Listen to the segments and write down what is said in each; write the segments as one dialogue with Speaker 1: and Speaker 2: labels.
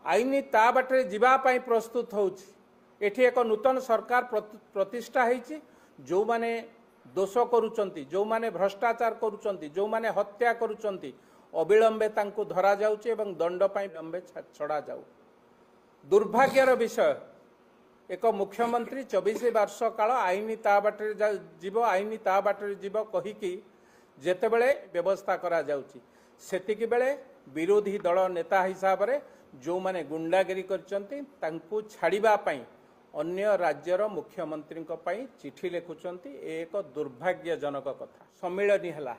Speaker 1: आईन ता बाटे जीवाई प्रस्तुत होउछि। एठी एक नूतन सरकार प्रतिष्ठा होइछि। जो माने दोष करुचंती, जो माने भ्रष्टाचार करुचंती, जो माने हत्या करुचंती अविलंबे तांको धरा जाउछि एवं दंड पाई विलंबे छड़ा जाउ। दुर्भाग्यर विषय एक मुख्यमंत्री 24 वर्ष काल आईन ता बाटे जीव आईन ता बाटे जीव कहिकी जेतेबेले व्यवस्था करा जाउछि सेतिकी बेले विरोधी दल नेता हिसाब रे जो माने गुंडागिरी करचंती तांको छाड़िबा पई अन्य राज्यर मुख्यमंत्री चिठी लिखुंट एक दुर्भाग्यजनक कथा। सम्मिलनी है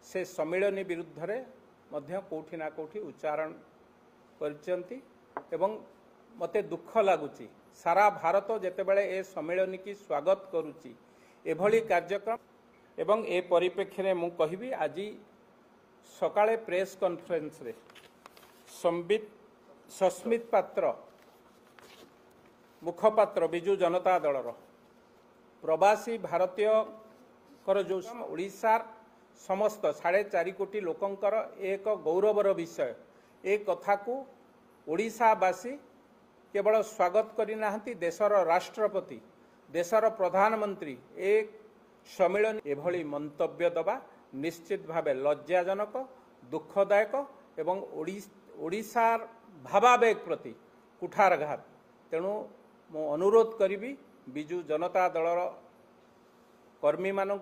Speaker 1: से सम्मिलनी विरुद्ध रे मध्य कोठी ना कोठी उच्चारण करचंती एवं मते दुख लगुच सारा भारत जेतेबेले ए सम्मिलनी की स्वागत करुच्ची एभली कार्यक्रम एवं ए परिप्रेक्षी में मु कहिबी आज सकाळे प्रेस कॉन्फ्रेंस रे सस्मित पात्र मुखपात्र बिजु जनता दलर प्रवासी भारतीय जो ओडिशार समस्त 4.5 कोटी लोकंकर एक गौरवर विषय ए कथा को ओडिशावासी केवल स्वागत करना देशर राष्ट्रपति देशर प्रधानमंत्री एक सम्मेलन एभली मंतव्य दबा निश्चित भावे लज्जाजनक दुखदायक एवं ओडिशार भावावेग प्रति कुठारघात। तेणु मु अनुरोध करी बिजु जनता दलर कर्मी मानू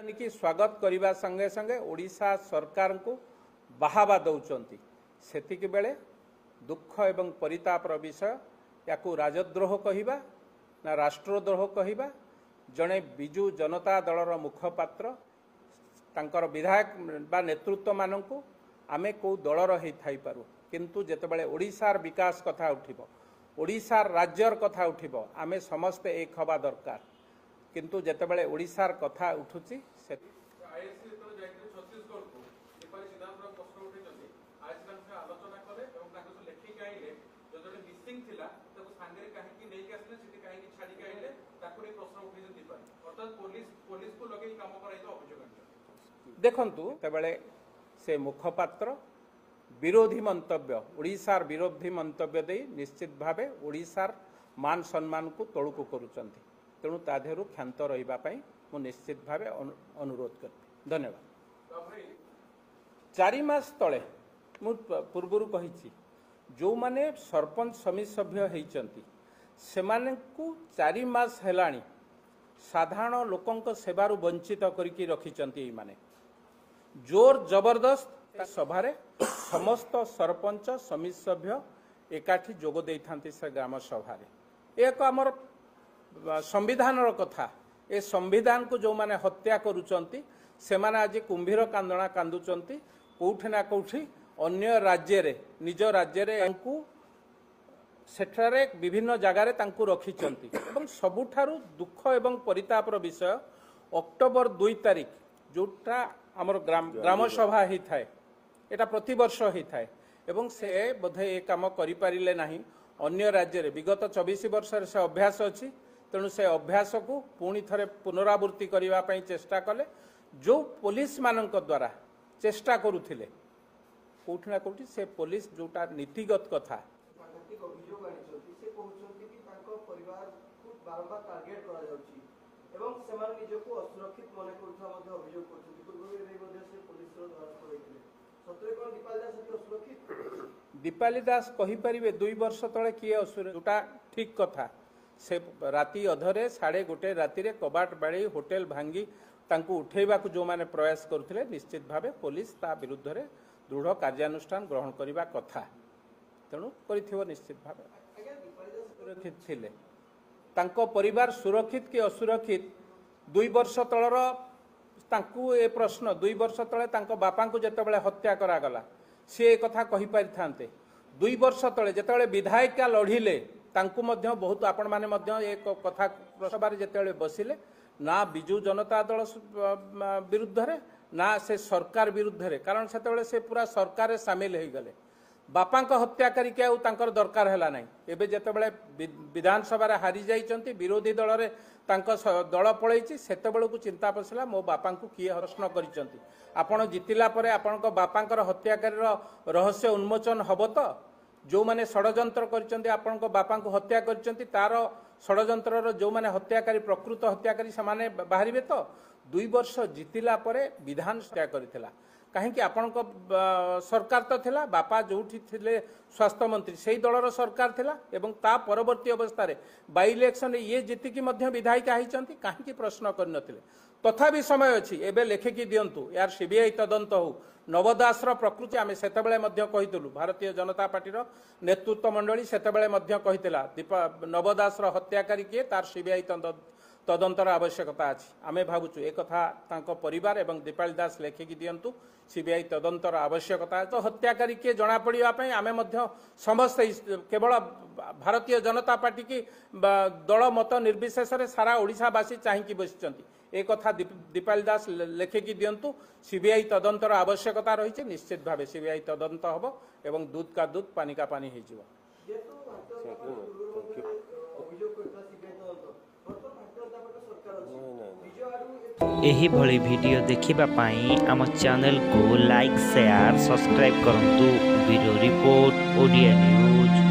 Speaker 1: की स्वागत करने संगे संगे ओडिशा सरकार को बाहावा दौरान सेतिक बेले दुख एवं परितापर विषय याकू राजद्रोह कहिबा ना राष्ट्रद्रोह कहिबा। जड़े बिजु जनता दलर मुखपात्र तांकर विधायक बा नेतृत्व मानू आमे को दलर ही थाई पारू किंतु जेतेबेले ओडिशार विकास कथा उठिबो ओडिशार राज्यर कथा उठिबो आमे समस्ते एक हवा दरकार किंतु जेतेबेले ओडिशार कथा उठुची से देखंतु तेबेले से मुखपात्र विरोधी मंतव्य ओडिशार विरोधी मंतव्य दे निश्चित भावे ओडिशार मान सम्मान को तलुक करुचंती। तेणु तादेहरु क्षांत रहिबा पई मु निश्चित भावे अनुरोध करते। धन्यवाद। 4 मास तले मु पूर्वरु कहिछि जो माने सरपंच समिति सभ्य हेइचंती सेमाने को 4 मास हेलाणी साधारण लोकंक सेवारु वंचित करिकि रखिचंती। माने जोर जबरदस्त सभारे समस्त सरपंच समिति सभ्य एकाठी जोग देई थांती से ग्राम सभारे एक आमर संविधान कथा ए संविधान को जो माने हत्या करुचंती से माने आज कुंभीर कांदना कांदुचंती कोठी ना कोठी अन्य राज्य रे निज राज्य रे अंकु सेठारे विभिन्न जगार तांकु रखिचंती एवं सबुठारु दुख एवं परितापर विषय अक्टोबर 2 तारिख जोटा आमर ग्राम सभा ही थाए एटा प्रति वर्ष ही थाए एवं से बोधे ए काम करि पारिले नाही। अन्य राज्य रे विगत 24 वर्ष से अभ्यास अछि तेणु से अभ्यास को पुणी थरे पुनरावृत्ति करबा पई चेष्टा कले जो पुलिस मानक द्वारा चेष्टा करुथिले कोठी ना कोठी से पुलिस जोटा नीतिगत कथा
Speaker 2: बारंबार टार्गेट करा जाउची एवं सेमान निजको असुरक्षित मने करथवा मध्ये अभियोग करथि पूर्व रे मध्ये से पुलिस रो द्वारा होइतिले सत्य कोन दीपाली दास अति असुरक्षित दीपाली दास कहि परिबे 2 वर्ष तळे किए असुर जोटा ठीक कथा से राती अधरे 1:30 राती रे कबाट बाड़ी होटल भांगी तांको उठेबा को जो माने प्रयास करथिले निश्चित भावे पुलिस ता विरुद्ध रे दृढ़ कार्यानुष्ठान ग्रहण करिबा कथा तेणु करिथिबो निश्चित भावे सुरक्षित थिले तांको परिवार सुरक्षित कि असुरक्षित 2 वर्ष तलर तांकु ए प्रश्न 2 वर्ष तले तांको बापा को जेतेबेले हत्या करा गला से कथा कहि पारि थांते 2 वर्ष तले जेतेबेले विधायिका लढिले तांकु मध्य बहुत आपण माने मध्य एक कथा प्रसभारे जेतेबेले बसिले ना बिजु जनता दल विरुद्ध रे ना से सरकार विरुद्ध रे कारण सेतेबेले से पूरा सरकार शामिल हो गले बापा हत्या करके आउर दरकार है ना एवं जितेबले विधानसभा हारी जाइंट विरोधी दल रे दल पलैची से चिंता पशिला मो बापा को किए प्रश्न कर जितिला आपण बापा हत्याकारी रहस्य उन्मोचन हम तो
Speaker 1: जो माने षड्यंत्र करचंती आपनक बापा को हत्या करचंती तार षड्यंत्रर जो माने हत्याकारी प्रकृत हत्याकारी समाने बाहरिबे तो 2 वर्ष जीतिला परे विधान हत्या करथिला कहीं आपनक सरकार तो थिला बापा जोठी थिले स्वास्थ्य मंत्री से दलर सरकार थिला एवं ता परवर्ती अवस्था रे बाई इलेक्शन ये जीतिकी मध्य विधायिका होइचंती कहीं प्रश्न करनथिले तथापि समय अच्छी एवं लेखिकी दिंतु यार सीबीआई तदंत हो नवदासर प्रकृति आम से कहीलु भारतीय जनता पार्टी नेतृत्व मंडली से नवदासर हत्याकारी किए तार सीबीआई तदंतर आवश्यकता अच्छी आम भावुँ एक परिवार एवं दीपाली दास लेखिकी दिंतु सीबीआई तदंतर आवश्यकता तो हत्याकारी किए जना पड़ापी आम समस्ते केवल भारतीय जनता पार्टी की दल मत निर्विशेष सारा ओडिशावासी चाहिए बसी एक कथा दीपाली दास लेखिकी दिंतु सीबीआई तदंतर आवश्यकता रही निश्चित भाव सीबीआई तदंत हम एवं दूध का दूध पानी का पानी हो
Speaker 3: एही भली वीडियो देखिबा पाई आम चैनल को लाइक शेयर सब्सक्राइब करंतु। Bureau report Odia news.